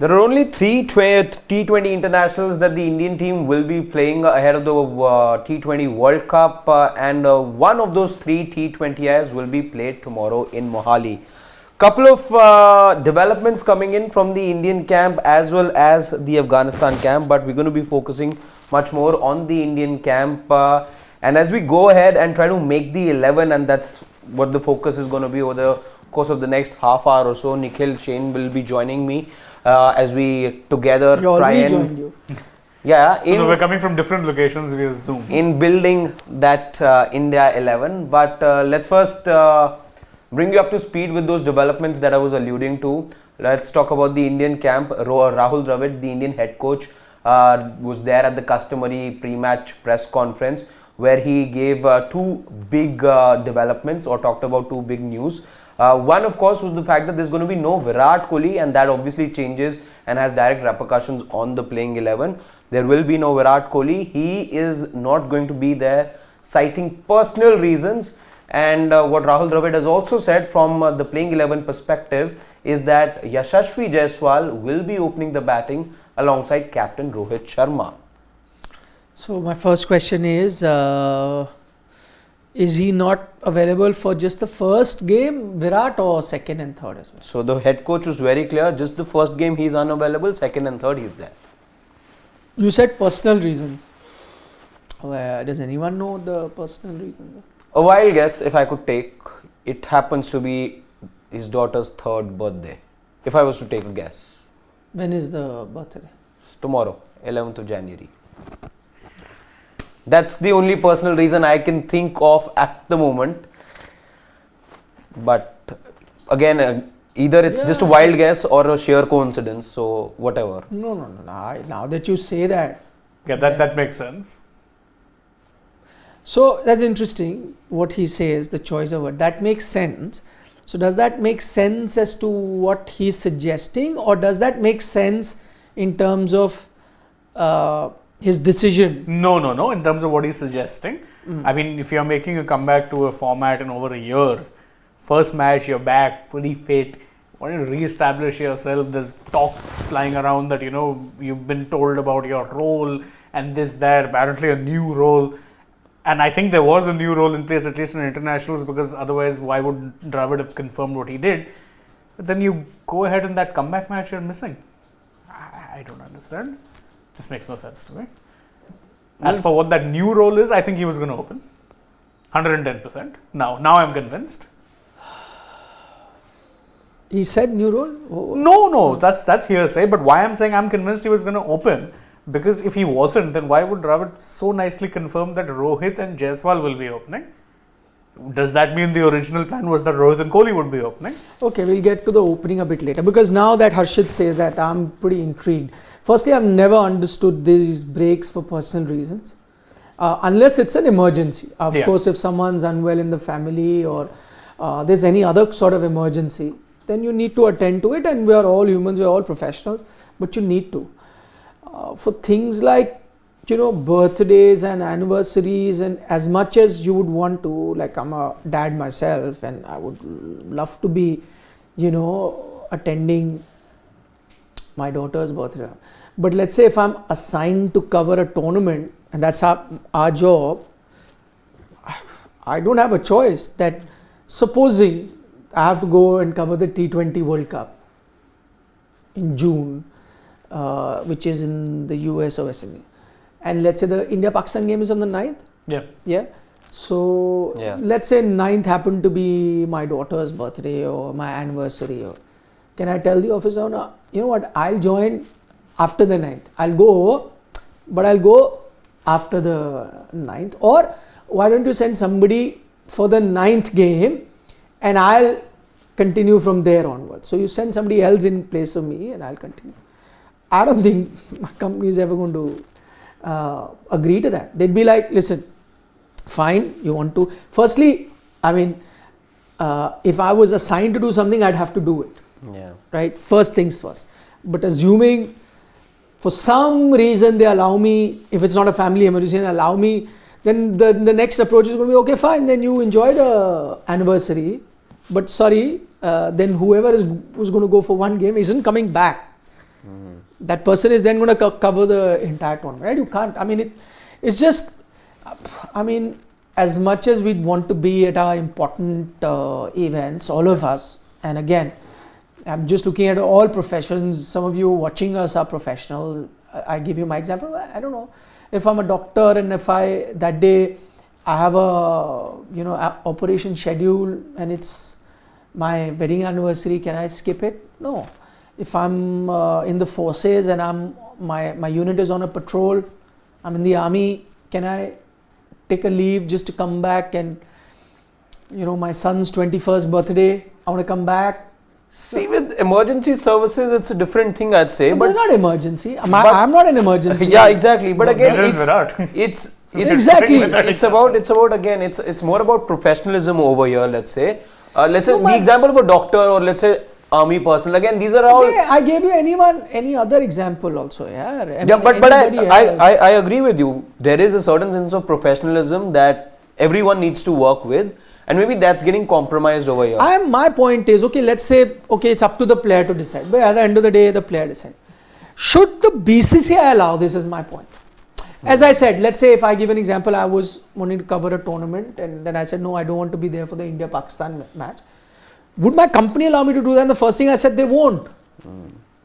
There are only three T20 internationals that the Indian team will be playing ahead of the T20 World Cup, and one of those three T20Is will be played tomorrow in Mohali. Couple of developments coming in from the Indian camp as well as the Afghanistan camp, but we're going to be focusing much more on the Indian camp. And as we go ahead and try to make the 11, and that's what the focus is going to be over the course of the next half hour or so. Nikhil, Shane will be joining me as we together try and joined you. Yeah, we're coming from different locations via Zoom. In building that India 11, but let's first bring you up to speed with those developments that I was alluding to. Let's talk about the Indian camp. Rahul Dravid, the Indian head coach, was there at the customary pre-match press conference where he gave two big developments or talked about two big news. One, of course, was the fact that there's going to be no Virat Kohli, and that obviously changes and has direct repercussions on the playing 11. There will be no Virat Kohli. He is not going to be there, citing personal reasons. And what Rahul Dravid has also said from the playing 11 perspective is that Yashasvi Jaiswal will be opening the batting alongside captain Rohit Sharma. So my first question is he not available for just the first game, Virat, or second and third as well? So the head coach was very clear, just the first game he is unavailable, second and third he is there. You said personal reason. Does anyone know the personal reason? A wild guess, if I could take, it happens to be his daughter's third birthday. If I was to take a guess. When is the birthday? Tomorrow, 11th of January. That's the only personal reason I can think of at the moment. But again, either it's just a wild guess or a sheer coincidence. So whatever. No. Now that you say that. Yeah, that makes sense. So that's interesting what he says, the choice of word. That makes sense. So does that make sense as to what he's suggesting, or does that make sense in terms of his decision? No. In terms of what he's suggesting. I mean, if you're making a comeback to a format in over a year, first match, you're back, fully fit, want to re-establish yourself, there's talk flying around that, you've been told about your role and this, that, apparently a new role. And I think there was a new role in place, at least in internationals, because otherwise, why would Dravid have confirmed what he did? But then you go ahead in that comeback match, you're missing. I don't understand. Just makes no sense to me. As for what that new role is, I think he was going to open 110%. Now I'm convinced. He said new role? No, that's hearsay. But why I'm saying I'm convinced he was going to open, because if he wasn't, then why would Dravid so nicely confirm that Rohit and Jaiswal will be opening? Does that mean the original plan was that Rohit and Kohli would be opening? Okay, we'll get to the opening a bit later, because now that Harshit says that, I'm pretty intrigued. Firstly, I've never understood these breaks for personal reasons, unless it's an emergency. Of course, if someone's unwell in the family or there's any other sort of emergency, then you need to attend to it, and we are all humans, we are all professionals, but you need to. For things like birthdays and anniversaries, and as much as you would want to, like I'm a dad myself and I would love to be attending my daughter's birthday, but let's say if I'm assigned to cover a tournament and that's our job, I don't have a choice. That supposing I have to go and cover the T20 World Cup in June, which is in the US or SMA. And let's say the India-Pakistan game is on the 9th. Yeah. So let's say 9th happened to be my daughter's birthday or my anniversary. Can I tell the officer, you know what, I'll join after the 9th. I'll go after the 9th. Or why don't you send somebody for the 9th game and I'll continue from there onwards. So you send somebody else in place of me and I'll continue. I don't think my company is ever going to agree to that. They'd be like, listen, fine, you want to. Firstly, I mean, if I was assigned to do something, I'd have to do it. Yeah. Right? First things first. But assuming for some reason they allow me, if it's not a family emergency, allow me, then the next approach is going to be, okay, fine, then you enjoy the anniversary. But sorry, then whoever who's going to go for one game isn't coming back. That person is then going to cover the entire tournament, right? You can't. I mean, it's just. I mean, as much as we'd want to be at our important events, all of us, and again, I'm just looking at all professions. Some of you watching us are professionals. I give you my example. I don't know if I'm a doctor and if that day I have a operation schedule and it's my wedding anniversary, can I skip it? No. If I'm in the forces and my unit is on a patrol, I'm in the army, can I take a leave just to come back and my son's 21st birthday, I want to come back? See, with emergency services, it's a different thing, I'd say. But it's not emergency. I'm not an emergency. Yeah, exactly. But again, it's exactly. It's about again. It's more about professionalism over here. Let's say the example of a doctor or let's say army personnel. Again, these are all. Okay, I gave you any other example also. Yeah. But I agree with you. There is a certain sense of professionalism that everyone needs to work with. And maybe that's getting compromised over here. My point is, let's say, it's up to the player to decide. But at the end of the day, the player decides. Should the BCCI allow this is my point. As I said, let's say if I give an example, I was wanting to cover a tournament and then I said, no, I don't want to be there for the India-Pakistan match. Would my company allow me to do that? And the first thing I said, they won't.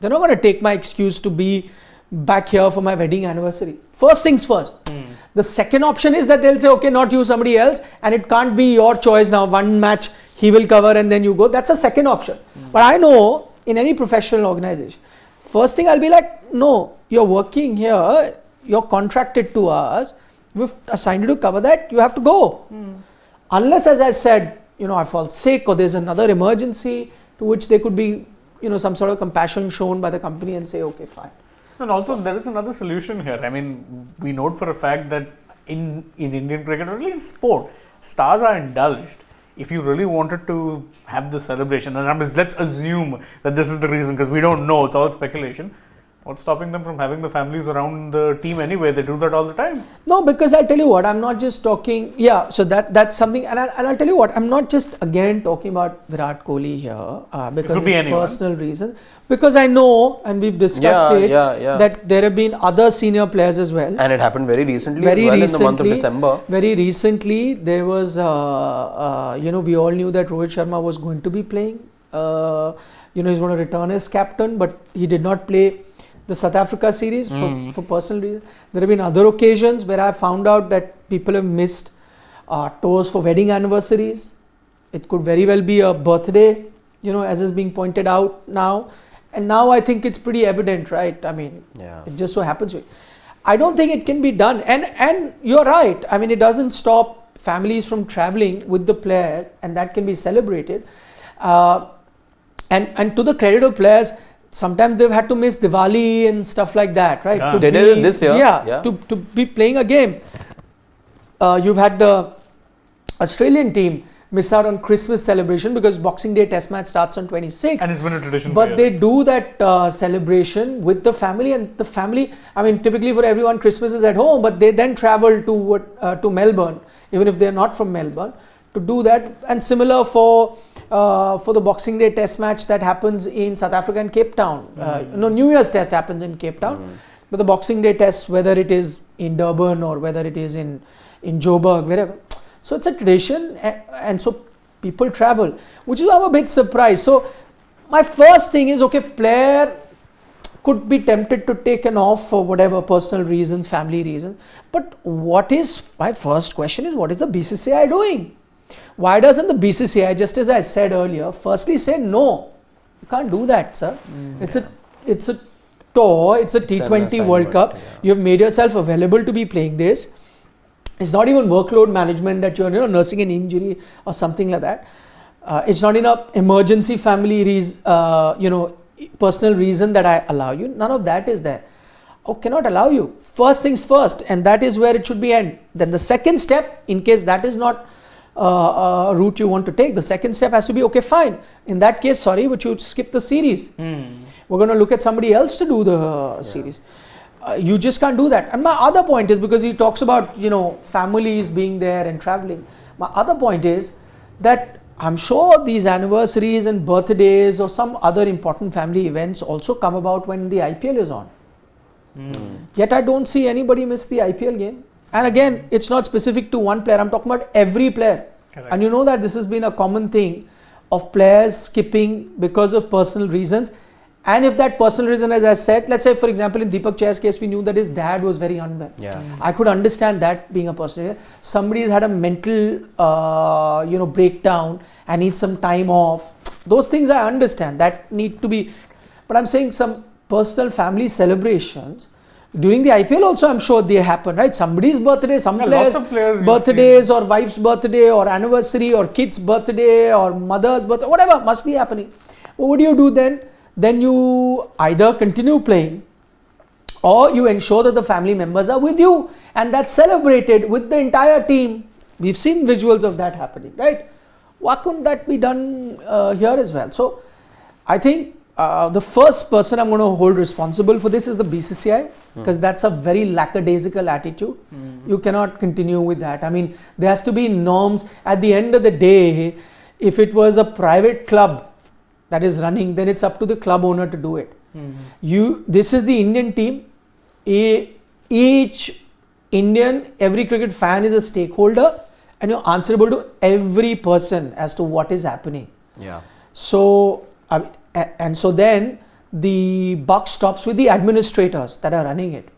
They're not going to take my excuse to be back here for my wedding anniversary. First things first. The second option is that they'll say, okay, not you, somebody else, and it can't be your choice now. One match he will cover and then you go. That's a second option. But I know in any professional organization, first thing I'll be like, no, you're working here, you're contracted to us, we've assigned you to cover that, you have to go. Unless, as I said, I fall sick or there's another emergency to which there could be, some sort of compassion shown by the company and say, okay, fine. And also there is another solution here. I mean, we note for a fact that in Indian cricket, or really in sport, stars are indulged. If you really wanted to have the celebration, and let's assume that this is the reason, because we don't know, it's all speculation. What's stopping them from having the families around the team anyway? They do that all the time. No, because I'll tell you what, I'm not just talking, so that's something, and I'll tell you what, I'm not just again talking about Virat Kohli here, because it's personal reasons, because I know, and we've discussed that there have been other senior players as well. And it happened very recently in the month of December. Very recently, there was, we all knew that Rohit Sharma was going to be playing, he's going to return as captain, but he did not play the South Africa series for personal reasons. There have been other occasions where I found out that people have missed tours for wedding anniversaries. It could very well be a birthday, as is being pointed out now. And now I think it's pretty evident, right? I mean, it just so happens. I don't think it can be done. And you're right. I mean, it doesn't stop families from traveling with the players, and that can be celebrated. And to the credit of players, sometimes they've had to miss Diwali and stuff like that, right? They did it this year. To be playing a game. You've had the Australian team miss out on Christmas celebration because Boxing Day Test match starts on 26th. And it's been a tradition. But they do that celebration with the family, and the family, I mean, typically for everyone, Christmas is at home, but they then travel to Melbourne, even if they're not from Melbourne, to do that. And similar for the Boxing Day Test match that happens in South Africa and Cape Town. New Year's Test happens in Cape Town, but the Boxing Day Test, whether it is in Durban or whether it is in Joburg, wherever. So it's a tradition, and so people travel, which is why I'm a bit surprised. So my first thing is, okay, player could be tempted to take an off for whatever personal reasons, family reasons. But my first question is, what is the BCCI doing? Why doesn't the BCCI, just as I said earlier, firstly say, no, you can't do that, sir. It's a tour, it's a T20 World Cup. You have made yourself available to be playing this. It's not even workload management that you're nursing an injury or something like that. It's not enough emergency family personal reason that I allow you. None of that is there. I cannot allow you. First things first, and that is where it should be end. Then the second step, in case that is not a route you want to take, the second step has to be, okay, fine. In that case, sorry, but you skip the series. We're going to look at somebody else to do the series. You just can't do that. And my other point is, because he talks about families being there and traveling, my other point is that I'm sure these anniversaries and birthdays or some other important family events also come about when the IPL is on. Yet I don't see anybody miss the IPL game. And again, it's not specific to one player. I'm talking about every player. Correct. And you know that this has been a common thing of players skipping because of personal reasons. And if that personal reason, as I said, let's say for example in Deepak Chair's case, we knew that his dad was very unwell. Yeah. I could understand that being a personal reason. Somebody's had a mental, breakdown and needs some time off. Those things I understand that need to be. But I'm saying some personal family celebrations during the IPL also, I'm sure they happen, right? Somebody's birthday, some lots of players birthdays or wife's birthday or anniversary or kid's birthday or mother's birthday, whatever must be happening. What do you do then? Then you either continue playing or you ensure that the family members are with you and that's celebrated with the entire team. We've seen visuals of that happening, right? Why couldn't that be done here as well? So I think the first person I'm going to hold responsible for this is the BCCI, because that's a very lackadaisical attitude. You cannot continue with that. I mean, there has to be norms. At the end of the day, if it was a private club that is running, then it's up to the club owner to do it. This is the Indian team. Each Indian, every cricket fan is a stakeholder, and you're answerable to every person as to what is happening. Yeah. So, and so then the buck stops with the administrators that are running it.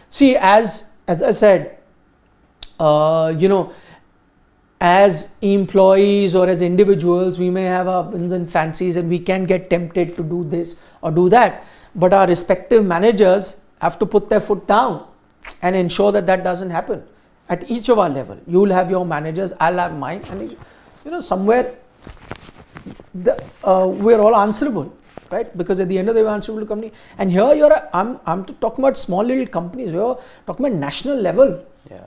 See, as I said, as employees or as individuals, we may have our whims and fancies and we can get tempted to do this or do that. But our respective managers have to put their foot down and ensure that that doesn't happen at each of our level. You'll have your managers, I'll have mine, and somewhere we're all answerable, right? Because at the end of the day, we're answerable to company. And here I'm talking about small little companies. We're talking about national level. Yeah.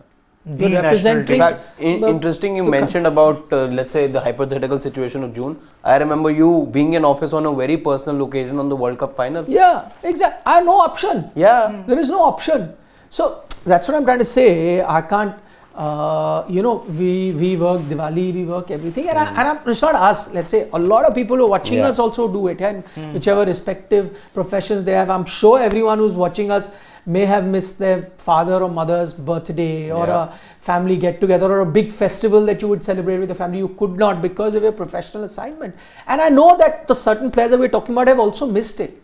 You're representing. In fact, interesting you mentioned about, let's say, the hypothetical situation of June. I remember you being in office on a very personal occasion on the World Cup final. Yeah, exactly. I have no option. Yeah. There is no option. So that's what I'm trying to say. I can't, we work Diwali, we work everything. And it's not us. Let's say a lot of people who are watching us also do it. And whichever respective professions they have, I'm sure everyone who's watching us may have missed their father or mother's birthday or a family get together or a big festival that you would celebrate with the family. You could not because of your professional assignment. And I know that the certain players that we're talking about have also missed it.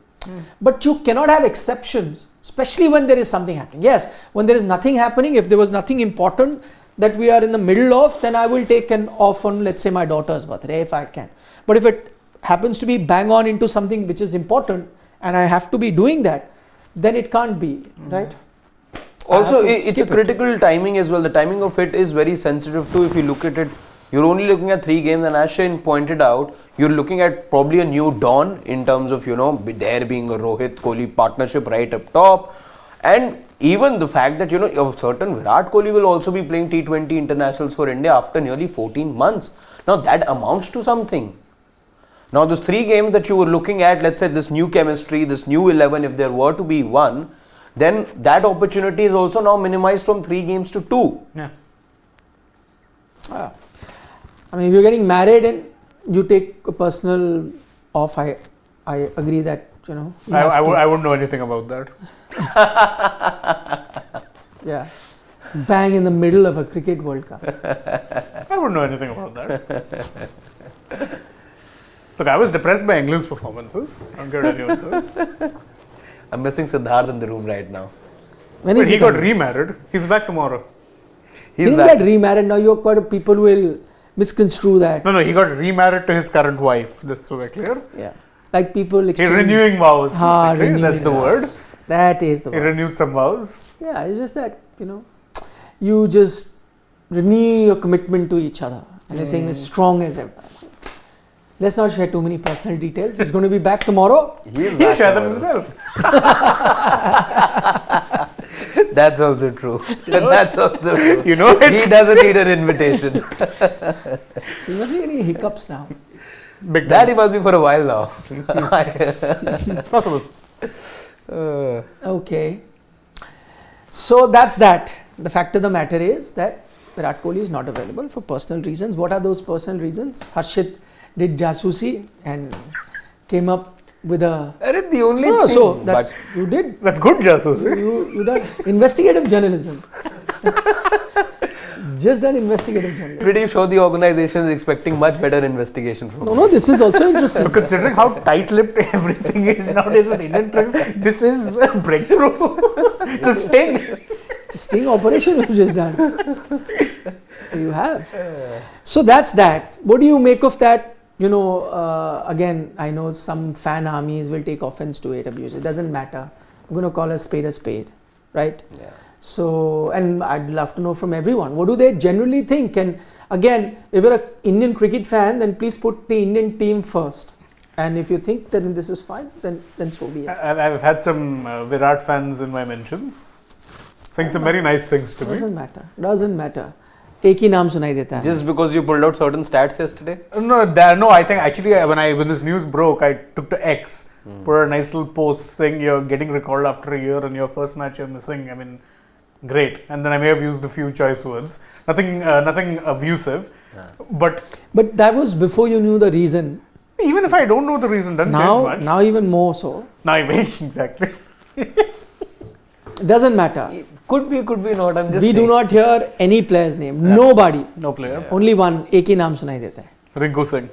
But you cannot have exceptions, especially when there is something happening. Yes, when there is nothing happening, if there was nothing important that we are in the middle of, then I will take an off on, let's say, my daughter's birthday if I can. But if it happens to be bang on into something which is important and I have to be doing that, then it can't be, right? Also, it's a critical timing as well. The timing of it is very sensitive too. If you look at it, you're only looking at 3 games, and as Shane pointed out, you're looking at probably a new dawn in terms of, there being a Rohit Kohli partnership right up top. And even the fact that, a certain Virat Kohli will also be playing T20 internationals for India after nearly 14 months. Now that amounts to something. Now those 3 games that you were looking at, let's say this new chemistry, this new 11, if there were to be one, then that opportunity is also now minimized from 3 games to 2. Yeah. I mean, if you're getting married and you take a personal off, I agree that, I wouldn't know anything about that. Yeah. Bang in the middle of a cricket World Cup. I wouldn't know anything about that. Look, I was depressed by England's performances. I don't care what anyone says. I'm missing Siddharth in the room right now. When But is he it got coming? remarried. He's back tomorrow. He didn't get remarried. Now you've got people who will misconstrue that. No, he got remarried to his current wife. Just so we're clear. Yeah. Like people He's renewing vows. Basically. That's the word. That is the He word. renewed some vows. Yeah, it's just that, you just renew your commitment to each other. And you're saying as strong as ever. Let's not share too many personal details. He's going to be back tomorrow. He'll share them himself. That's also true. That's also true. You know it. He doesn't need an invitation. He must be getting hiccups now. Big That time. he must be for a while now. Possible. Okay. So that's that. The fact of the matter is that Virat Kohli is not available for personal reasons. What are those personal reasons? Harshit did jasusi and came up with a. The only No, thing. so that's you did. That's good, Jasus. You done investigative journalism. Just done investigative journalism. Pretty sure the organization is expecting much better investigation from No, this is also interesting. Considering how tight-lipped everything is nowadays with Indian cricket, this is a breakthrough. It's a sting. It's a sting operation you've just done. You have. So that's that. What do you make of that? Again, I know some fan armies will take offense to it, abuse it. Doesn't matter. I'm going to call a spade, right? Yeah. So, and I'd love to know from everyone, what do they generally think? And again, if you're an Indian cricket fan, then please put the Indian team first. And if you think that this is fine, then so be it. I've had some Virat fans in my mentions saying some very nice things to me. Doesn't matter. एक ही नाम सुनाई देता है. Just because you pulled out certain stats yesterday? No, I think actually when this news broke, I took to X, put a nice little post saying you're getting recalled after a year and your first match you're missing. I mean, great. And then I may have used a few choice words. Nothing abusive. Yeah. But that was before you knew the reason. Even if I don't know the reason, doesn't change much. Now even more so. Now exactly. It doesn't matter. Could be not. I'm just We saying. do not hear any player's name. Yeah. Nobody. No player. Yeah. Only one. एक ही नाम सुनाई देता है. Rinku Singh.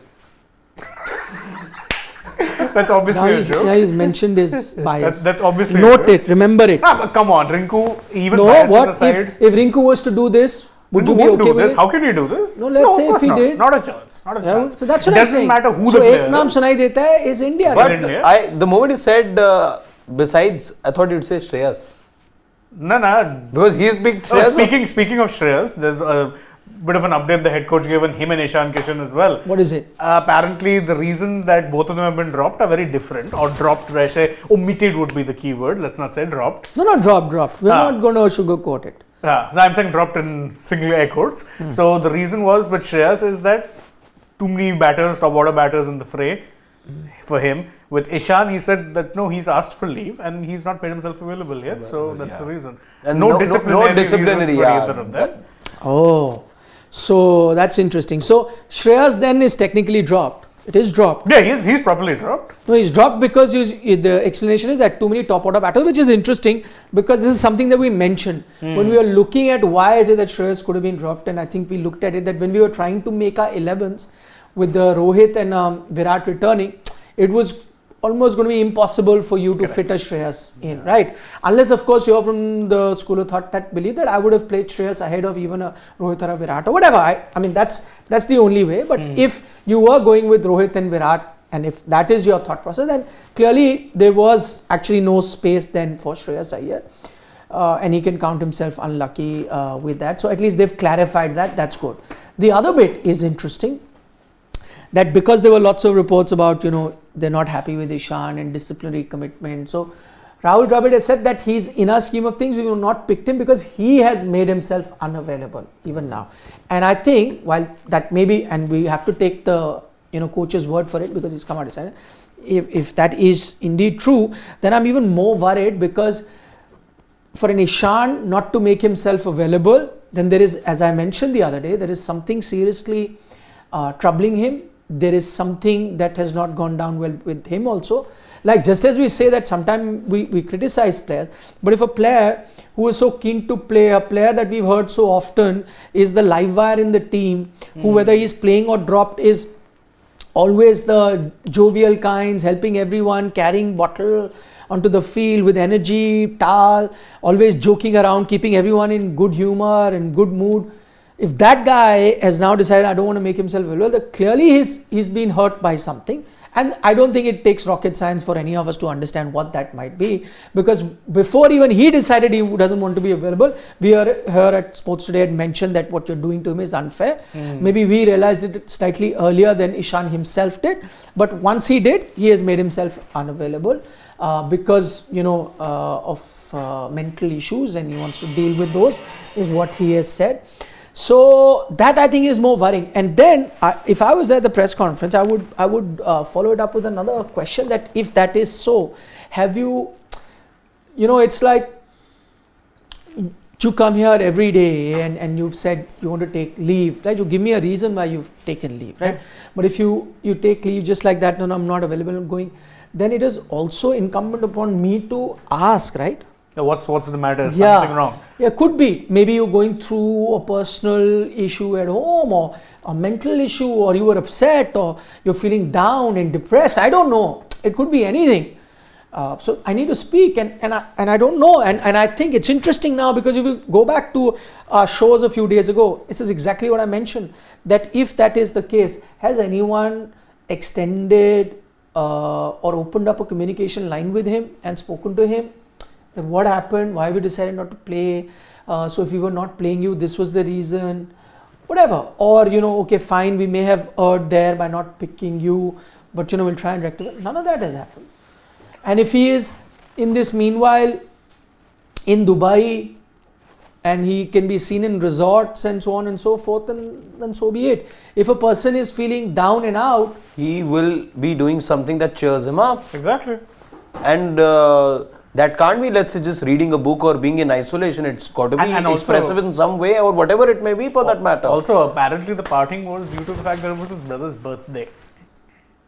That's obviously a joke. Now he's mentioned his bias. That's obviously Note it. Remember it. But come on, Rinku. Even No, biases what aside, if Rinku was to do this? Would Rinku you be won't okay do with this. it? How can he do this? No, let's say of if he course did. Not a chance. Not a Yeah, chance. so that's what I'm Doesn't saying. matter who so the player एक नाम is. सुनाई देता है is India. But right? India. the moment you said besides, I thought you'd say Shreyas. No. Because he's big Shreyas. Speaking of Shreyas, there's a bit of an update the head coach gave on him and Ishan Kishan as well. What is it? Apparently, the reason that both of them have been dropped are very different. Or dropped, where I say omitted would be the key word. Let's not say dropped. No, dropped. We're not going to sugarcoat it. I'm saying dropped in single air quotes. So the reason was with Shreyas is that too many batters, top order batters in the fray for him. With Ishan, he said that no, he's asked for leave and he's not made himself available yet. So that's the reason. And no disciplinary reasons for either of them. Oh, so that's interesting. So Shreyas then is technically dropped. It is dropped. Yeah, he's properly dropped. No, he's dropped because the explanation is that too many top order batters, which is interesting because this is something that we mentioned when we were looking at why is it that Shreyas could have been dropped, and I think we looked at it that when we were trying to make our 11s with the Rohit and Virat returning, it was almost going to be impossible for you to fit a Shreyas in, right? Unless, of course, you're from the school of thought that believe that I would have played Shreyas ahead of even a Rohit or a Virat or whatever. I mean, that's the only way. But if you were going with Rohit and Virat, and if that is your thought process, then clearly there was actually no space then for Shreyas Iyer. And he can count himself unlucky with that. So at least they've clarified that. That's good. The other bit is interesting. That because there were lots of reports about, they're not happy with Ishan and disciplinary commitment. So Rahul Dravid has said that he's in our scheme of things, we will not pick him because he has made himself unavailable even now. And I think while that may be, and we have to take the coach's word for it because he's come out and said, if that is indeed true, then I'm even more worried because for an Ishan not to make himself available, then there is, as I mentioned the other day, there is something seriously troubling him. There is something that has not gone down well with him also. Like just as we say that sometimes we criticize players, but if a player who is so keen to play, a player that we've heard so often is the live wire in the team, who whether he's playing or dropped is always the jovial kinds, helping everyone, carrying bottle onto the field with energy, towel, always joking around, keeping everyone in good humor and good mood. If that guy has now decided I don't want to make himself available, clearly he's been hurt by something. And I don't think it takes rocket science for any of us to understand what that might be. Because before even he decided he doesn't want to be available, we are here at Sports Today had mentioned that what you're doing to him is unfair. Maybe we realized it slightly earlier than Ishan himself did. But once he did, he has made himself unavailable because, of mental issues and he wants to deal with those, is what he has said. So that I think is more worrying. And then if I was there at the press conference, I would follow it up with another question that if that is so, have you, it's like you come here every day and you've said you want to take leave, right? You give me a reason why you've taken leave, right? But if you take leave just like that, no, I'm not available, I'm going, then it is also incumbent upon me to ask, right? What's the matter? Is something wrong? Yeah, could be. Maybe you're going through a personal issue at home, or a mental issue, or you were upset, or you're feeling down and depressed. I don't know. It could be anything. So I need to speak, and I don't know. And I think it's interesting now, because if you go back to our shows a few days ago, this is exactly what I mentioned, that if that is the case, has anyone extended or opened up a communication line with him and spoken to him? That what happened, why we decided not to play, so if we were not playing you, this was the reason, whatever. Or, okay, fine, we may have erred there by not picking you, but we'll try and rectify. None of that has happened. And if he is in this meanwhile in Dubai, and he can be seen in resorts and so on and so forth, then so be it. If a person is feeling down and out, he will be doing something that cheers him up. Exactly. And that can't be, let's say, just reading a book or being in isolation. It's got to be expressive in some way, or whatever it may be, for that matter. Also, apparently the parting was due to the fact that it was his brother's birthday.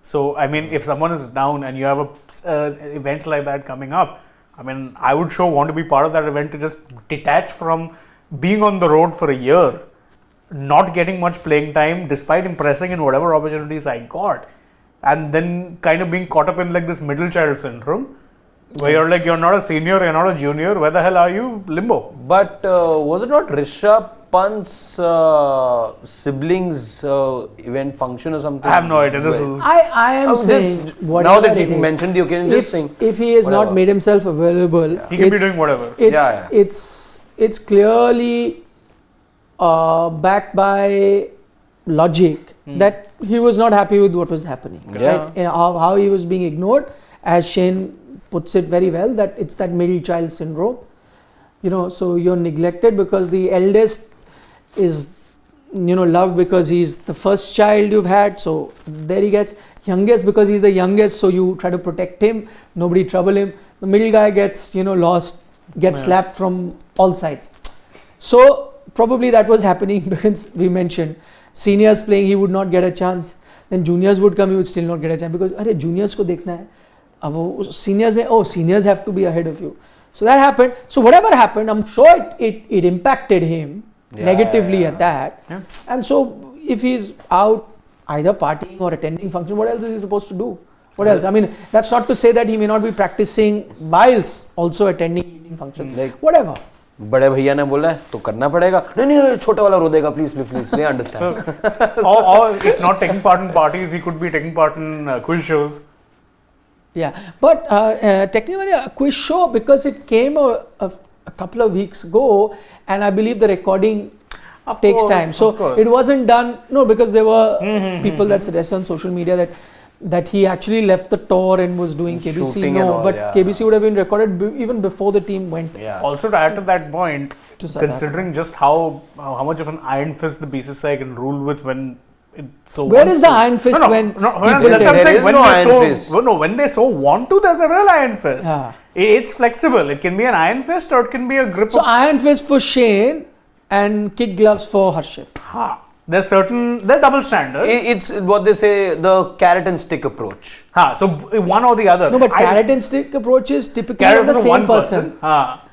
So, I mean, if someone is down and you have an event like that coming up, I mean, I would want to be part of that event, to just detach from being on the road for a year, not getting much playing time despite impressing in whatever opportunities I got, and then kind of being caught up in like this middle child syndrome, where you're like, you're not a senior, you're not a junior, where the hell are you? Limbo. But was it not Rishabh Pant's siblings event function or something? I have no idea. I am saying, now that you mentioned the occasion, just saying, if he has not made himself available, he can be doing whatever. It's clearly backed by logic that he was not happy with what was happening. Yeah. Right? How he was being ignored, as Shane puts it very well, that it's that middle child syndrome. So you're neglected because the eldest is loved because he's the first child you've had, so there he gets. Youngest because he's the youngest, so you try to protect him, nobody trouble him. The middle guy gets lost, gets slapped from all sides. So probably that was happening, because we mentioned seniors playing, he would not get a chance. Then juniors would come, he would still not get a chance, because अरे juniors को देखना है. अब वो seniors में seniors have to be ahead of you. So that happened. So whatever happened, I'm sure it impacted him negatively at that. Yeah. And so if he's out either partying or attending function, what else is he supposed to do? What else? I mean, that's not to say that he may not be practicing whilst also attending evening function. Whatever. बड़े भैया ने बोला है तो करना पड़ेगा. नहीं छोटा वाला रो देगा, please they understand. or if not taking part in parties, he could be taking part in quiz shows. Yeah, but technically a quiz show, because it came a couple of weeks ago, and I believe the recording takes time. So it wasn't done, because there were people that suggested on social media that he actually left the tour and was doing KBC. KBC would have been recorded even before the team went. Yeah. Also, to add to that point, considering just how much of an iron fist the BCCI can rule with when. Where is the iron fist when they so want to, there's a real iron fist. Yeah. It's flexible. It can be an iron fist or it can be a grip. So iron fist for Shane and kid gloves for Harshit. They're double standards. It's what they say, the carrot and stick approach. So one or the other. No, but carrot and stick approach is typically of the same person.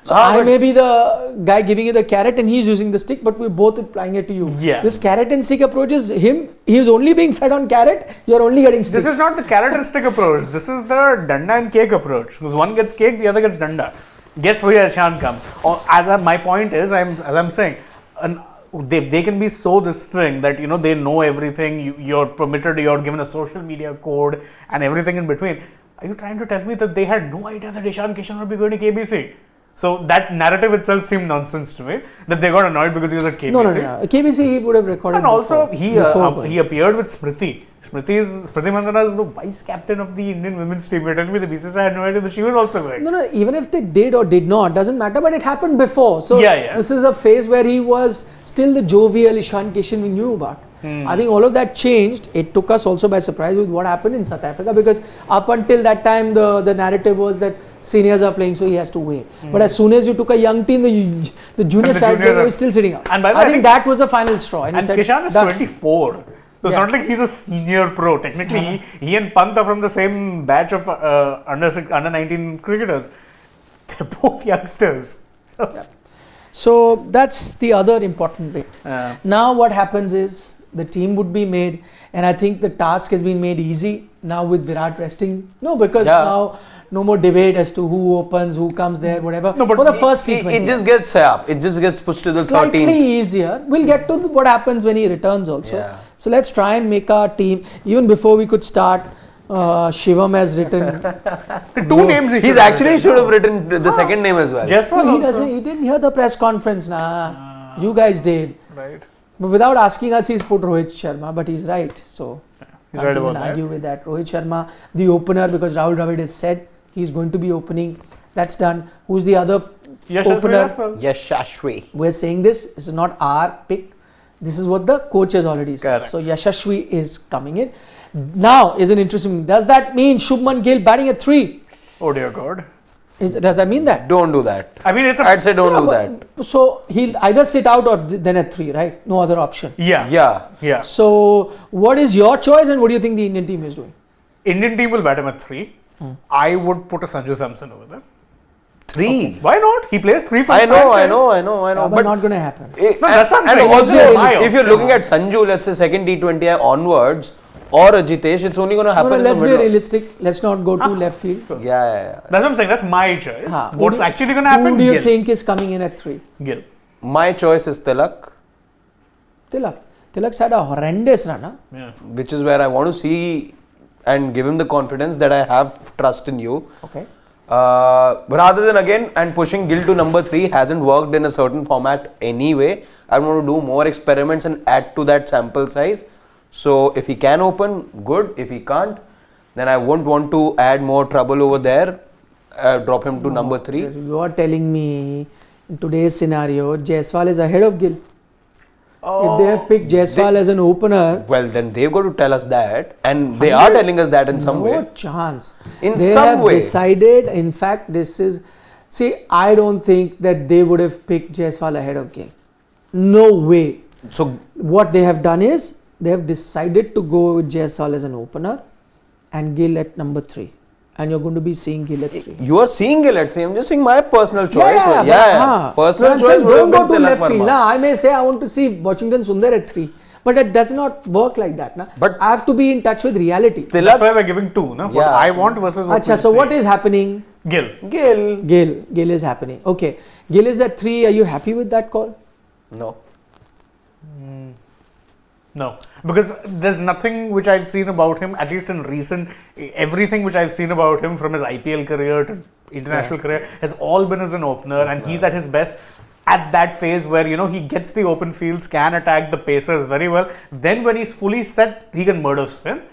So I may be the guy giving you the carrot and he's using the stick, but we're both applying it to you. Yeah. This carrot and stick approach is he's only being fed on carrot, you're only getting stick. This is not the carrot and stick approach. This is the danda and cake approach. Because one gets cake, the other gets danda. Guess where Shan comes. My point is, as I'm saying, they can be so this thing that they know everything. You're permitted, you're given a social media code and everything in between. Are you trying to tell me that they had no idea that Ishan Kishan would be going to KBC? So that narrative itself seemed nonsense to me, that they got annoyed because he was at KBC. No. KBC he would have recorded. And also he appeared with Smriti. Smriti Mandhana is the vice captain of the Indian women's team. You're telling me the BCCI had no idea that she was also going. No, even if they did or did not, doesn't matter, but it happened before. So this is a phase where he was still the jovial Ishan Kishan we knew about. I think all of that changed. It took us also by surprise with what happened in South Africa, because up until that time the narrative was that seniors are playing, so he has to wait. But as soon as you took a young team, the junior the side juniors player are- was still sitting out. And by the way, I I think think- that was the final straw. And, he And said, Kishan is "Done." 24. So it's Yeah. not like he's a senior pro. Technically, he and Pant are from the same batch of under 19 cricketers. They're both youngsters. So that's the other important bit. Uh, Now what happens is the team would be made, and I think the task has been made easy now with Virat resting. No, because Yeah. now no more debate as to who opens, who comes there, whatever. No, but for the first It T20, just gets up. It just gets pushed to the slightly 13th. easier. We'll get to what happens when he returns also. Yeah. So let's try and make our team. Even before we could start, Shivam has written. two names he He's actually should have written the second name as well. Jaiswal No, he also. doesn't. He didn't hear the press conference. Nah, you guys did. Right. But without asking us, he's put Rohit Sharma, but he's right. So He's can't right even about that. argue with that. Rohit Sharma, the opener, because Rahul Dravid has said he's going to be opening. That's done. Who's the other Yashasvi opener? as well. Yashashvi. We're saying this. This is not our pick. This is what the coach has already said. Correct. So Yashasvi is coming in. Now is an interesting. Does that mean Shubman Gill batting at 3? Oh dear God. Does that mean that? Don't do that. I mean, it's a. I'd say don't Yeah, do but- that. So he'll either sit out or then at 3, right? No other option. Yeah. Yeah. Yeah. So what is your choice and what do you think the Indian team is doing? Indian team will bat him at 3. I would put a Sanju Samson over there. 3. Why not? He plays 3 for I his know, I franchise. know, I know, I know. But not going to happen. No, that's what I'm and saying. also, It's my if you're option. looking at Sanju, let's say second T20I onwards, or a Jitesh, it's only going to happen No, in let's the be middle. realistic. Let's not go to left field. Yeah, yeah, yeah. That's what I'm saying. That's my choice. Who What's do- actually going to happen? Who do you Gill. think is coming in at 3? Gill. My choice is Tilak, Tilak's had a horrendous run. Huh? Yeah. which is where I want to see and give him the confidence that I have trust in you. Okay. Rather than again and pushing Gill to number 3 hasn't worked in a certain format anyway. I want to do more experiments and add to that sample size. So if he can open, good. If he can't, then I won't want to add more trouble over there. Drop him to number 3. You are telling me in today's scenario, Jaiswal is ahead of Gill. If they have picked Jaiswal as an opener, Well, then they've got to tell us that, and they are telling us that in some no way. chance. In They some have way. decided, in fact, this is. See, I don't think that they would have picked Jaiswal ahead of Gill. No way. So What they have done is they have decided to go with Jaiswal as an opener and Gill at number 3. And you're going to be seeing Gill at 3. you are seeing Gill at 3. I'm just saying my personal choice. but, Personal but I'm choice saying would have don't go been to Tilak left field. Verma. Nah, I may say I want to see Washington Sundar at 3. But it does not work like that. Nah. But- I have to be in touch with reality. That's Tilak, why we're giving 2. No? What Yeah. I want versus what Acha, we so say. what is happening? Gill. Gill. Gill is happening. Okay. Gill is at 3. Are you happy with that call? No. No, because there's nothing which I've seen about him, at least in recent, everything which I've seen about him from his IPL career to international career has all been as an opener, and he's at his best at that phase where, you know, he gets the open fields, can attack the pacers very well. Then when he's fully set, he can murder spin.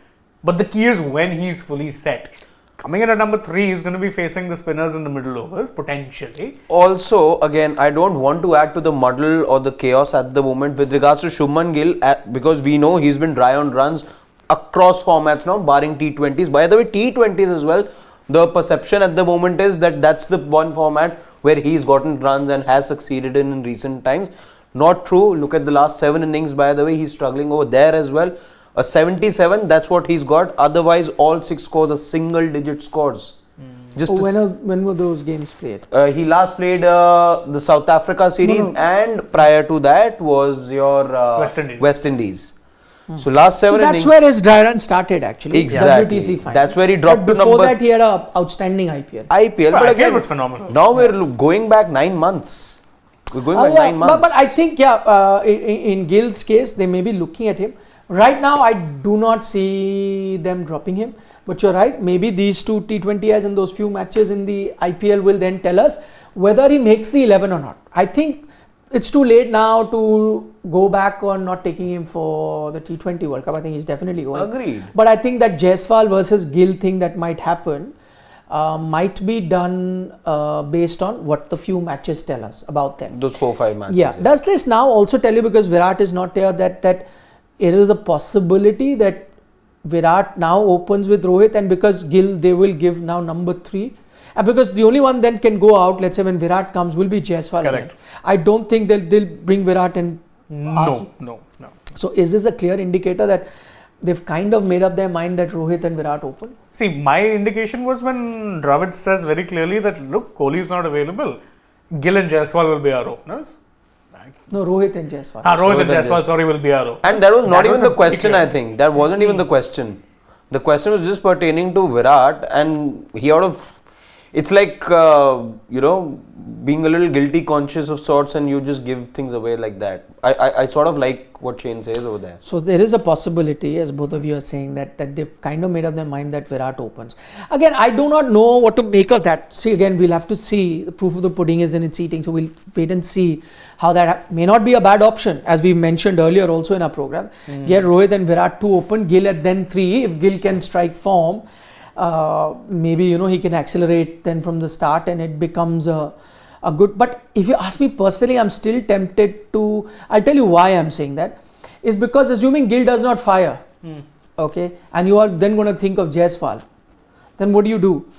But the key is when he's fully set. Coming in at number 3, he's going to be facing the spinners in the middle overs, potentially. Also, again, I don't want to add to the muddle or the chaos at the moment with regards to Shubman Gill, because we know he's been dry on runs across formats now, barring T20s. By the way, T20s as well, the perception at the moment is that that's the one format where he's gotten runs and has succeeded in recent times. Not true. Look at the last 7 innings, by the way, he's struggling over there as well. A 77, that's what he's got. Otherwise, all 6 scores are single-digit scores. Just When were those games played? he last played the South Africa series, and prior to that was your West Indies. So last 7 So that's innings. where his dry run started actually. Exactly. WTC final. That's where he dropped But to before number- that he had a outstanding IPL. IPL, Well, but IPL again, was phenomenal. now we're going back 9 months. We're going back Yeah, 9 months. but I think in Gill's case they may be looking at him. Right now I do not see them dropping him. But you're right, maybe these 2 T20Is and those few matches in the IPL will then tell us whether he makes the 11 or not. I think it's too late now to go back on not taking him for the T20 World Cup. I think he's definitely going. Agreed. But I think that Jaiswal versus Gill thing that might happen might be done based on what the few matches tell us about them. Those 4-5 matches. Yeah. Does this now also tell you, because Virat is not there, that it is a possibility that Virat now opens with Rohit, and because Gill they will give now number 3, because the only one then can go out, let's say when Virat comes, will be Jaiswal. Correct. Again. I don't think they'll bring Virat and No. So is this a clear indicator that they've kind of made up their mind that Rohit and Virat open? See, my indication was when Dravid says very clearly that, look, Kohli is not available. Gill and Jaiswal will be our openers. No, Rohit and Jaiswal. Rohit and Jaiswal, sorry, will be our openers. And that was not That even was the a question, big I think. That wasn't even the question. The question was just pertaining to Virat, and he it's like, being a little guilty conscious of sorts, and you just give things away like that. I sort of like what Shane says over there. So there is a possibility, as both of you are saying, that they've kind of made up their mind that Virat opens. Again, I do not know what to make of that. See, again, we'll have to see. The proof of the pudding is in its eating. So we'll wait and see how that may not be a bad option, as we mentioned earlier also in our program. Get Rohit and Virat 2 open, Gill at then 3. If Gill can strike form, maybe he can accelerate then from the start, and it becomes a good. But if you ask me personally, I'm still tempted to. I'll tell you why I'm saying that. Is because assuming Gill does not fire, okay, and you are then going to think of Jaiswal, then what do?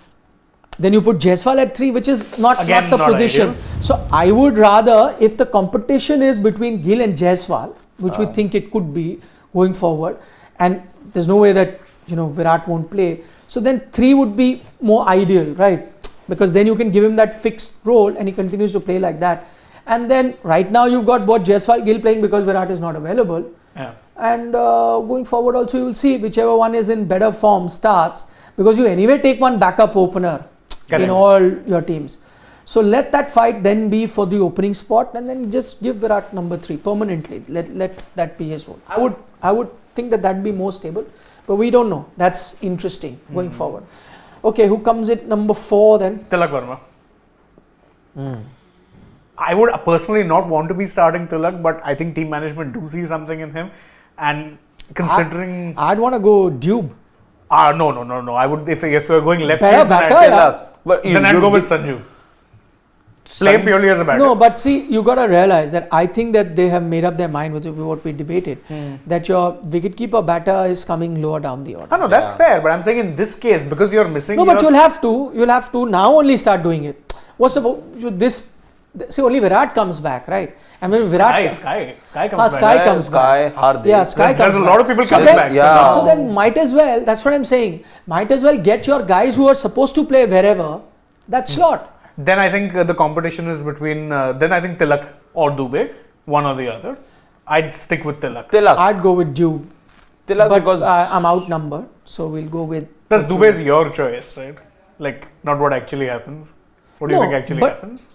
Then you put Jaiswal at 3, which is not the position. Ideal. So I would rather, if the competition is between Gill and Jaiswal, which we think it could be going forward, and there's no way that Virat won't play. So then 3 would be more ideal, right? Because then you can give him that fixed role and he continues to play like that. And then right now you've got both Jaiswal, Gill playing because Virat is not available. Yeah. And going forward also you will see whichever one is in better form starts, because you anyway take one backup opener in all your teams. So let that fight then be for the opening spot, and then just give Virat number 3 permanently. Let that be his role. I would think that be more stable, but we don't know. That's interesting going forward. Okay, who comes at number 4 then? Tilak Verma. I would personally not want to be starting Tilak, but I think team management do see something in him. And considering... I'd want to go Dube. No. I would, if you're going left Better field, batter, then I'd go with Sanju. Play purely as a batter. No, but see, you got to realize that I think that they have made up their mind, which is what we debated, that your wicketkeeper batter is coming lower down the order. No, that's fair. But I'm saying in this case, because you're missing... No, but you'll have to now only start doing it. What's about this? See, only Virat comes back, right? I mean, Virat... Sky comes back. Sky comes back. Hardik. Yeah, Sky comes back. There's a lot of people coming back. Yeah. So then might as well, that's what I'm saying, might as well get your guys who are supposed to play wherever, that slot. Then I think the competition is between, then I think Tilak or Dubey, one or the other. I'd stick with Tilak. I'd go with Dube. Tilak, But because I'm outnumbered, so we'll go with... Plus Dubey is your choice, right? Like, not what actually happens. What do you think actually happens?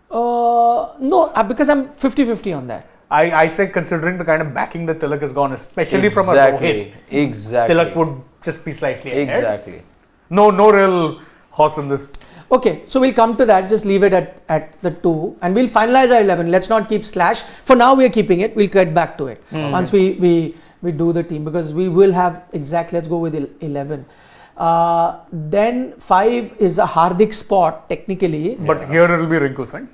No, because I'm 50-50 on that. I say considering the kind of backing that Tilak has gone, especially from a Rohit, Tilak would just be slightly ahead. Exactly. No real horse in this. Okay, so we'll come to that. Just leave it at the 2, and we'll finalize our 11. Let's not keep slash. For now, we are keeping it. We'll get back to it once we do the team, because we will have exactly. Let's go with 11. Then 5 is a Hardik spot technically. But here it will be Rinku Singh.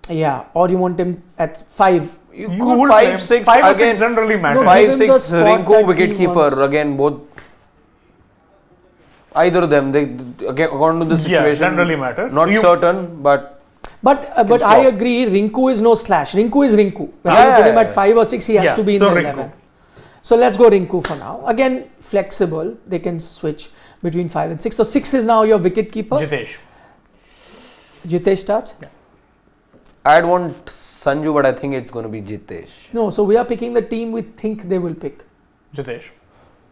Yeah, or you want him at 5. You could 5, 6 5 or again. 6 doesn't really matter. No, 5, give him the 6 spot Rinku that he wicketkeeper wants. again, both. Either of them, they again, according to the situation, doesn't really matter. Not certain, but I agree. Rinku is no slash. Rinku is Rinku. Whether you put him at 5 or 6, he has to be in the 11. So let's go Rinku for now. Again, flexible. They can switch between 5 and 6. So 6 is now your wicket keeper. Jitesh starts. Yeah. I'd want Sanju, but I think it's going to be Jitesh. No, so we are picking the team we think they will pick. Jitesh.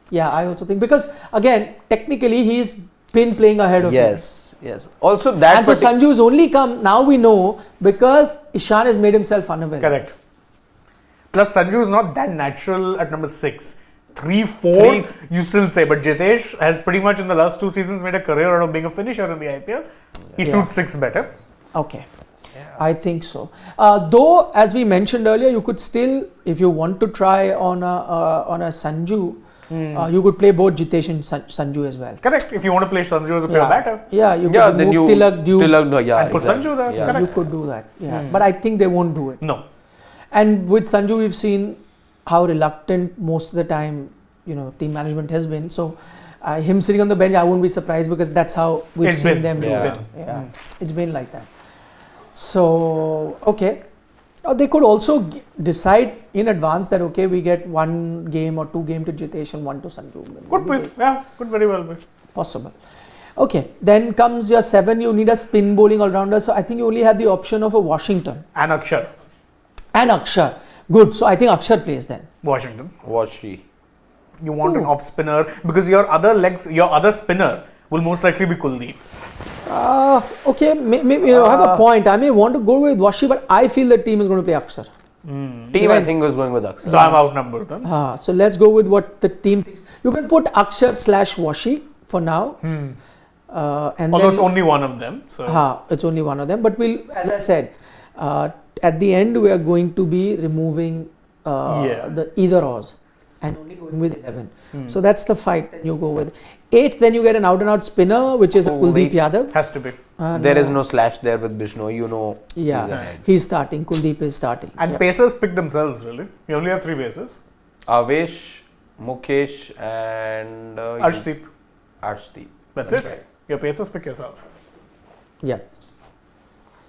Yeah, I also think, because again, technically he's been playing ahead of him. Yes. Also that. And so Sanju's only come, now we know, because Ishan has made himself unavailable. Correct. Plus Sanju is not that natural at number 6. 3, 4, you still say, but Jitesh has pretty much in the last 2 seasons made a career out of being a finisher in the IPL. He suits 6 better. Okay. I think so. Though, as we mentioned earlier, you could still, if you want to try on a Sanju, you could play both Jitesh and Sanju as well. Correct. If you want to play Sanju as a pure batter. Yeah, you could move Tilak, Dube, and put Sanju there. Yeah. you could do that. Yeah, but I think they won't do it. No. And with Sanju, we've seen how reluctant most of the time, team management has been. So him sitting on the bench, I wouldn't be surprised because that's how we've It's seen been- them do it's it. been. Yeah, it's been like that. So, okay. They could also decide in advance that, okay, we get 1 game or 2 game to Jitesh and 1 to Sanju. Could very well be. Possible. Okay, then comes your 7, you need a spin bowling all-rounder. So, I think you only have the option of a Washington. And Akshar, And Akshar. Good. So, I think Akshar plays then. Washington. Washi. You want an off spinner because your other spinner will most likely be Kuldeep. Okay, maybe I have a point. I may want to go with Washi, but I feel the team is going to play Akshar. Team, I think, was going with Akshar. So I'm outnumbered then. So let's go with what the team thinks. You can put Akshar / Washi for now. And Although then, it's only one of them. So it's only one of them. But we'll, as I said, at the end we are going to be removing the either ors and only going with 11. So that's the fight that you go with. 8, then you get an out and out spinner, which is Kuldeep Yadav. has to be. There is no slash there with Bishnoy, you know. Yeah, he's ahead. he's starting. Kuldeep is starting. And pacers pick themselves really. You only have 3 pacers. Avesh, Mukesh, and Arshdeep. Arshdeep. That's it. Your pacers pick yourself. Yeah.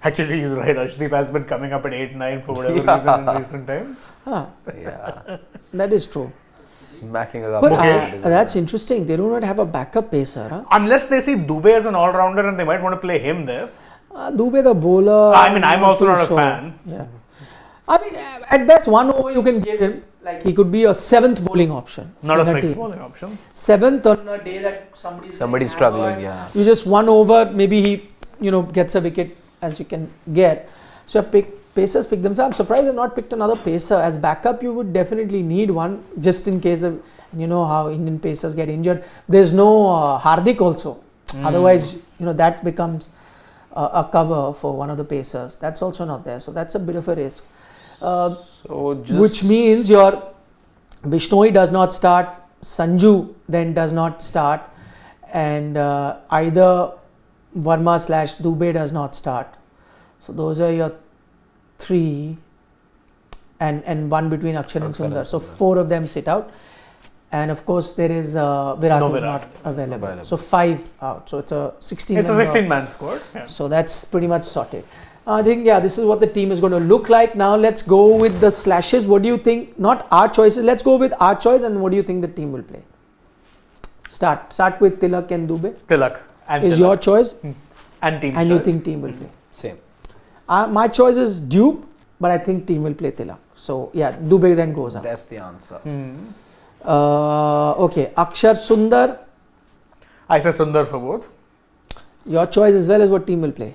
Actually, he's right. Arshdeep has been coming up at 8-9 for whatever reason in recent times. Yeah. That is true. Smacking a But Mukesh. that's interesting. They do not have a backup pacer. Huh? Unless they see Dubey as an all-rounder and they might want to play him there. Dubey the bowler. I mean, I'm also too not a sure. fan. Yeah. I mean, at best, 1 over you can give him. Like he could be a 7th bowling option. Not in a a 6th team. bowling option. 7th on a day that Somebody's struggling, yeah. You just 1 over, maybe he gets a wicket as you can get. So pacers pick them. So I'm surprised they've not picked another pacer. As backup, you would definitely need one just in case of, you know how Indian pacers get injured. There's no Hardik also. Otherwise, that becomes a cover for one of the pacers. That's also not there. So that's a bit of a risk. Which means your Bishnoi does not start, Sanju then does not start, and either Verma / Dubey does not start. So those are your 3, and 1 between Akshar and Sundar. So 4 of them sit out, and of course there is Virat who's not available. So 5 out. So it's a 16. It's a 16-man squad. Yeah. So that's pretty much sorted. I think, this is what the team is going to look like. Now let's go with the slashes. What do you think? Not our choices. Let's go with our choice. And what do you think the team will play? Start with Tilak and Dubey. Tilak. And Is Tilak. your choice? And team And you choice. think team will play? Same. My choice is Dube, but I think team will play Tilak. So yeah, Dubey then goes out. That's the answer. Okay, Akshar, Sundar. I say Sundar for both. Your choice as well as what team will play.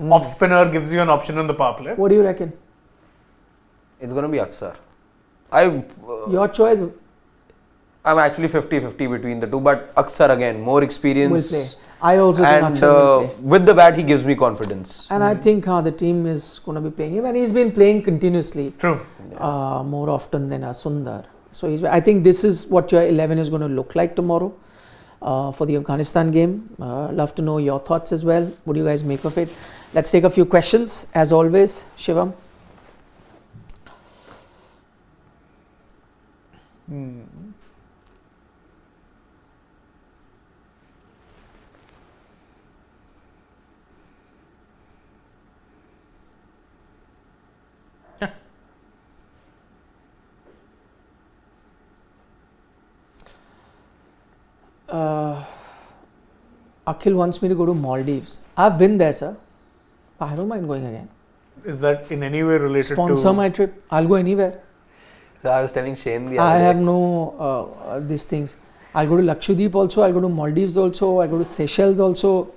Off spinner gives you an option on the power play. What do you reckon? It's going to be Akshar. Your choice will I'm actually 50-50 between the two, but Akshar again, more experience. play. I also think And Akshar will play. with the bat, he gives me confidence. And I think the team is going to be playing him, and he's been playing continuously. True. More often than Sundar. So I think this is what your 11 is going to look like tomorrow for the Afghanistan game. Love to know your thoughts as well. What do you guys make of it? Let's take a few questions as always. Shivam. Akhil wants me to go to Maldives. I've been there, sir. I don't mind going again. Is that in any way related Sponsor to... my trip. I'll go anywhere. So I was telling Shane the I other have day. no these things. I'll go to Lakshadweep also. I'll go to Maldives also. I'll go to Seychelles also.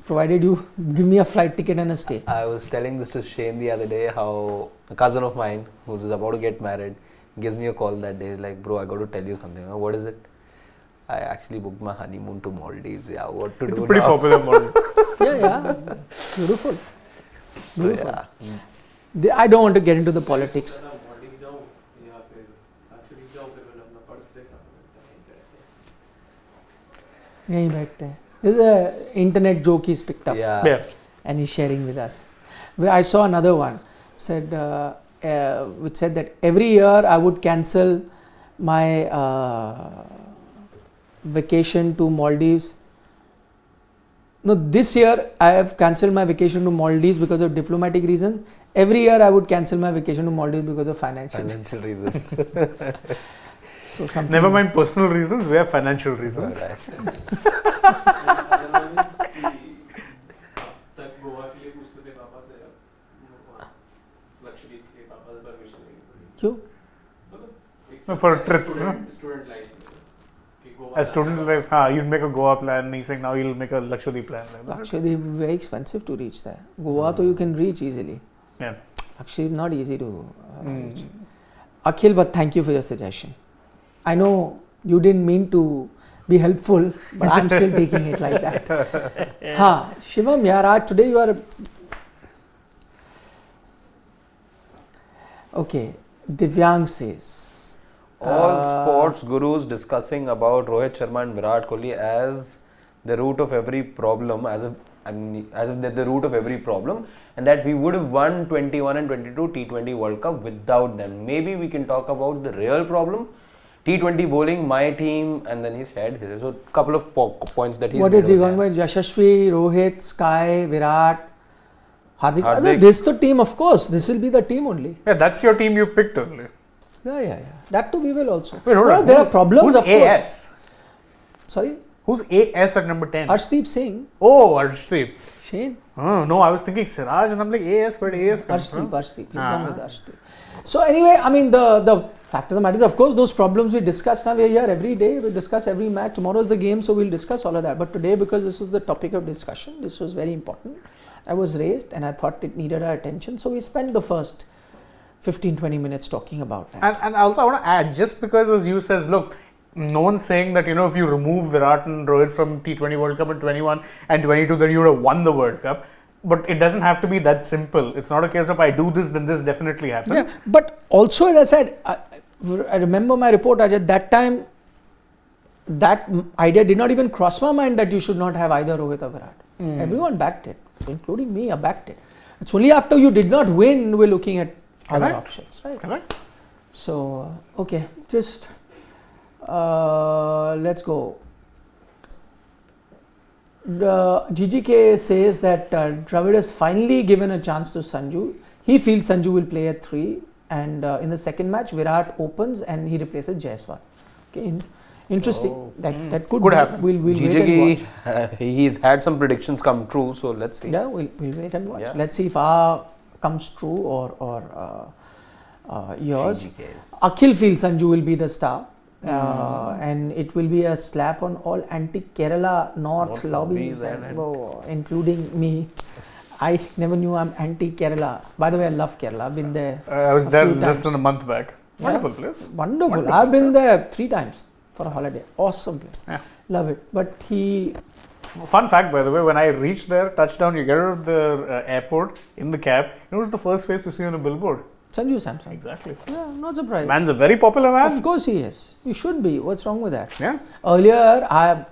Provided you give me a flight ticket and a stay. I was telling this to Shane the other day how a cousin of mine who's about to get married gives me a call that day. He's like, bro, I got to tell you something. What is it? I actually booked my honeymoon to Maldives. Yeah, what to It's do a pretty now? popular model. Yeah. Beautiful. So, Beautiful. yeah. I don't want to get into the politics. यहीं बैठते हैं. There's a internet joke he's picked up. Yeah. And he's sharing with us. I saw another one said which said that every year I would cancel my vacation to Maldives. No, this year I have cancelled my vacation to Maldives because of diplomatic reasons. Every year I would cancel my vacation to Maldives because of financial reasons. So something. Never mind personal reasons, we have financial reasons. क्यों? No, for a trip. A student life, you'd make a Goa plan. He's saying now you'll make a Lakshadweep plan. Lakshadweep very expensive to reach there. Goa, though you can reach easily. Yeah. Actually, not easy to reach. Akhil, but thank you for your suggestion. I know you didn't mean to be helpful, but I'm still taking it like that. Shivam, yaar, today you are. Okay, Divyang says. All sports gurus discussing about Rohit Sharma and Virat Kohli as the root of every problem, as if they're the root of every problem, and that we would have won 21 and 22 T20 World Cup without them. Maybe we can talk about the real problem. T20 bowling, my team, and then he said, so a couple of points that he's What made is he over going there. with? Yashasvi, Rohit, Sky, Virat, Hardik. This is the team, of course. This will be the team only. Yeah, that's your team you picked earlier. Yeah. That too we will also. Wait, hold on. There are problems, of Who's course. AS? Sorry? Who's AS at number 10? Arshdeep Singh. Oh, Arshdeep. Shane. No, I was thinking Siraj and I'm like AS, where did AS come from? Arshdeep. He's gone with Arshdeep. So anyway, I mean the fact of the matter is, of course, those problems we discuss now. We are here every day. We discuss every match. Tomorrow is the game, so we'll discuss all of that. But today, because this is the topic of discussion, this was very important. I was raised and I thought it needed our attention. So we spent the first 15-20 minutes talking about that. And also I want to add, just because as you says, look, no one's saying that, if you remove Virat and Rohit from T20 World Cup in 21 and 22, then you would have won the World Cup. But it doesn't have to be that simple. It's not a case of I do this, then this definitely happens. Yeah, but also, as I said, I remember my report, at that time, that idea did not even cross my mind that you should not have either Rohit or Virat. Everyone backed it, including me, I backed it. It's only after you did not win, we're looking at other options, right? Correct. So, okay, just let's go. GGK says that Dravid has finally given a chance to Sanju. He feels Sanju will play at 3, and in the second match, Virat opens and he replaces Jaiswal. Okay, interesting. That could happen. We'll wait and GGK, he's had some predictions come true, so let's see. Yeah, we'll wait and watch. Yeah. Let's see if our comes true or yours. GGK's. Akhil feels Sanju will be the star. And it will be a slap on all anti-Kerala North lobbies, including me. I never knew I'm anti-Kerala. By the way, I love Kerala. I've been there. I was there less times. than a month back. Wonderful place. Wonderful. I've been there 3 times for a holiday. Awesome place. Yeah. Love it. But Fun fact, by the way, when I reached there, touchdown, you get out of the airport in the cab. It was the first face you see on a billboard. Sanju Samson. Exactly. Yeah, not surprised. Man's a very popular man. Of course he is. He should be. What's wrong with that? Yeah. Earlier, I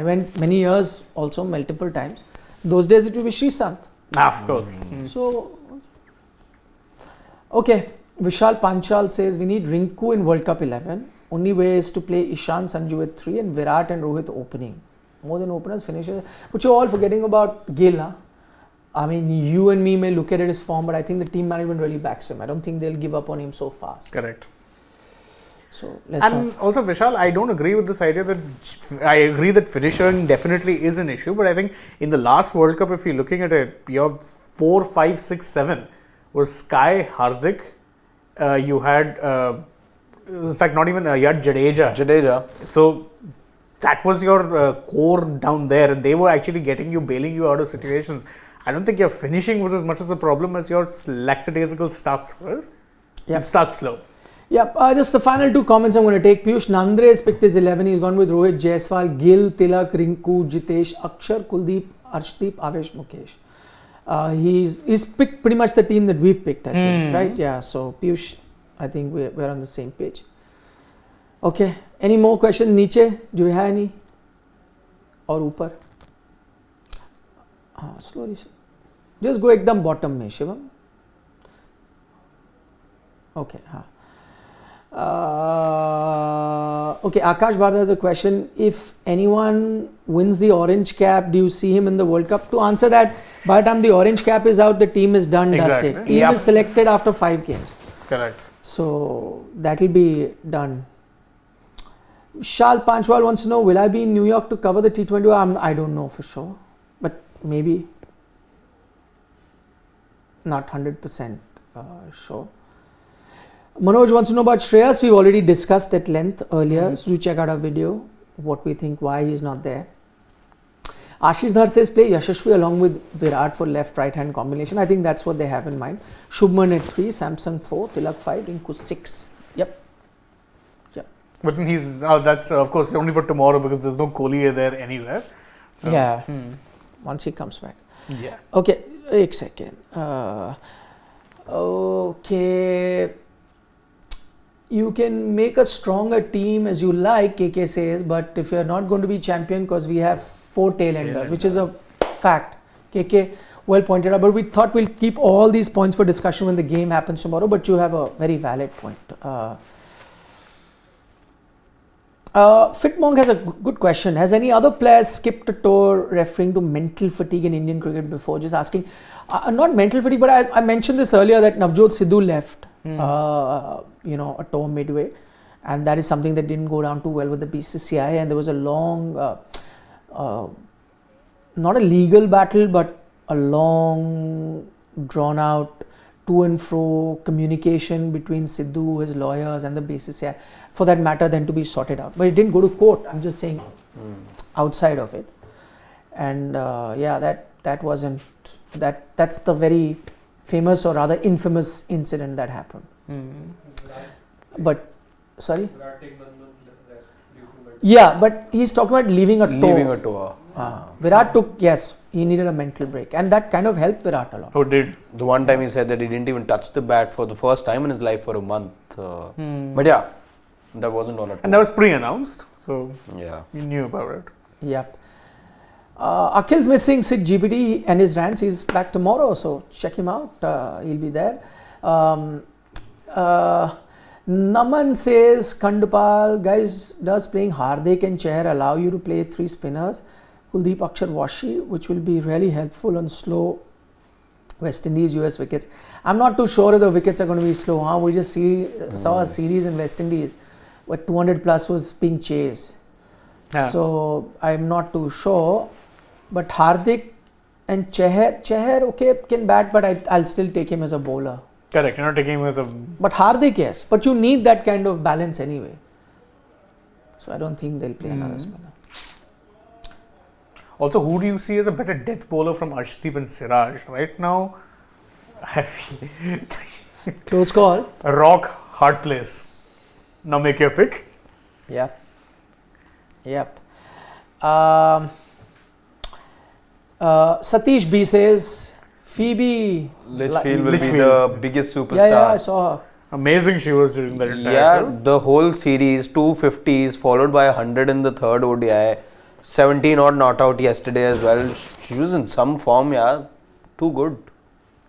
went many years also, multiple times. Those days it would be Srisant. Of course. So, okay. Vishal Panchal says we need Rinku in World Cup 11. Only way is to play Ishan Sanju at 3 and Virat and Rohit opening. More than openers, finishers. But you're all forgetting about Gill, huh? I mean, you and me may look at it as form, but I think the team management really backs him. I don't think they'll give up on him so fast. Correct. So let's And not. also, Vishal, I don't agree with this idea that I agree that finishing definitely is an issue, but I think in the last World Cup, if you're looking at it, your 4, 5, 6, 7 was Sky, Hardik. You had, in fact, not even you had Jadeja. So that was your core down there, and they were actually bailing you out of situations. I don't think your finishing was as much of a problem as your lackadaisical starts were. Yep. Start slow. Yep, just the final 2 comments I'm going to take. Piyush Nandre has picked his 11. He's gone with Rohit, Jaiswal, Gill, Tilak, Rinku, Jitesh, Akshar, Kuldeep, Arshdeep, Avesh, Mukesh. He's picked pretty much the team that we've picked, I think, right? Yeah, so Piyush, I think we're on the same page. Okay, any more questions? Niche, do you have any? Or upar? Slowly. Just go ekdam bottom mein, Shivam. Okay, Okay, Akash Bharda has a question. If anyone wins the orange cap, do you see him in the World Cup? To answer that, by the time the orange cap is out, the team is done, Exactly. dusted. Team Yep. is selected after 5 games. Correct. So that will be done. Shal Panchwal wants to know, will I be in New York to cover the T20I? I don't know for sure, but maybe. Not 100% sure. Manoj wants to know about Shreyas. We've already discussed at length earlier. So do check out our video, what we think, why he's not there. Ashirdhar says play Yashasvi along with Virat for left-right hand combination. I think that's what they have in mind. Shubman at 3, Samson 4, Tilak 5, Rinku 6. Yep. But he's that's of course only for tomorrow because there's no Kohli there anywhere. So, Yeah. Once he comes back. Yeah. Okay, एक second. Okay. You can make a stronger team as you like, KK says, but if you're not going to be champion because we have 4 tail-enders, which is a fact. KK well pointed out, but we thought we'll keep all these points for discussion when the game happens tomorrow, but you have a very valid point. Fitmonk has a good question. Has any other player skipped a tour referring to mental fatigue in Indian cricket before? Just asking. Not mental fatigue, but I mentioned this earlier that Navjot Sidhu left, a tour midway. And that is something that didn't go down too well with the BCCI. And there was a long, not a legal battle, but a long, drawn out to and fro communication between Sidhu, his lawyers, and the BCCI, for that matter, then to be sorted out. But it didn't go to court. I'm just saying, outside of it, and that wasn't that. That's the very famous or rather infamous incident that happened. But sorry. Yeah, but he's talking about leaving a tour. Leaving a tour. Virat took, yes, he needed a mental break, and that kind of helped Virat a lot. Who did? The one time he said that he didn't even touch the bat for the first time in his life for a month. But yeah, that wasn't all at all. And that was pre-announced, so Yeah. you knew about it. Yep. Akhil's missing Sid GPT and his rants. He's back tomorrow, so check him out. He'll be there. Naman says, Kandapal, guys, does playing Hardik and Chahar allow you to play 3 spinners? Kuldeep, Akshar, Washi, which will be really helpful on slow West Indies, US wickets. I'm not too sure if the wickets are going to be slow. Huh? We just saw a series in West Indies where 200 plus was being chased. Yeah. So I'm not too sure. But Hardik and Chahar, okay, can bat, but I'll still take him as a bowler. Correct, you're not taking him as a... But Hardik, yes. But you need that kind of balance anyway. So I don't think they'll play another spinner. Also, who do you see as a better death bowler from Arshdeep and Siraj? Right now, Close call. a rock, hard place. Now make your pick. Yep. Satish B says, Phoebe Litchfield will be Litchfield. the biggest superstar. Yeah, I saw her. Amazing she was during that entire Yeah, tour. the whole series, 250s, followed by 100 in the third ODI, 17 odd not out yesterday as well. She was in some form, yeah. Too good.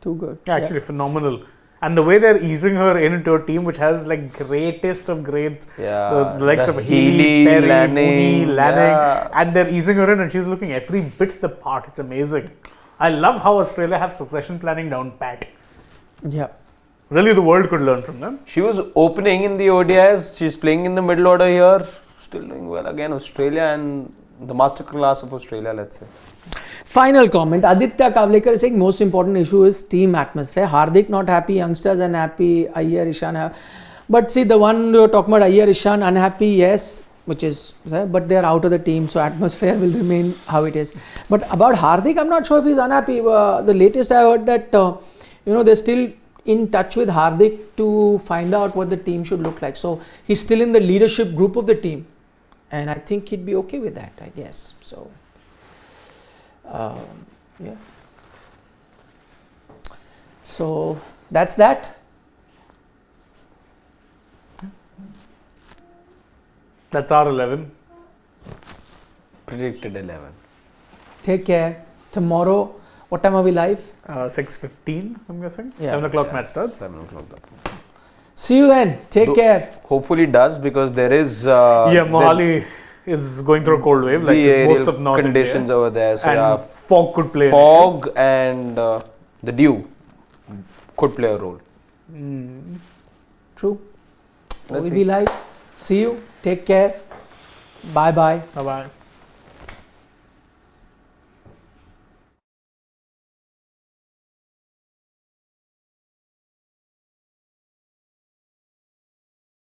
Too good. Yeah, actually phenomenal. And the way they're easing her into a team which has like greatest of grades, Yeah, the likes the of Healy, Healy, Perry, Lanning, Mooney, Lanning, yeah. and they're easing her in and she's looking every bit the part. It's amazing. I love how Australia have succession planning down pat. Yeah. Really, the world could learn from them. She was opening in the ODIs. She's playing in the middle order here. Still doing well. Again, Australia and the master class of Australia, let's say. Final comment. Aditya Kavlekar is saying most important issue is team atmosphere. Hardik not happy, youngsters unhappy, Iyer, Ishan. But see, the one you're talking about, Iyer, Ishan, unhappy, yes, which is, but they're out of the team, so atmosphere will remain how it is. But about Hardik, I'm not sure if he's unhappy. The latest I heard that, they're still in touch with Hardik to find out what the team should look like. So he's still in the leadership group of the team. And I think he'd be okay with that, I guess. So, yeah. So that's that. That's our 11. Predicted 11. Take care. Tomorrow, what time are we live? 6:15, I'm guessing. Yeah. 7 o'clock match starts. 7 o'clock. See you then. Take care. Hopefully it does, because there is Mohali is going through a cold wave, like the most aerial of North conditions India. over there. So And fog could play an fog and the dew could play a role. True. Let's We'll see. be live. See you. Take care. Bye bye. issue. Bye-bye.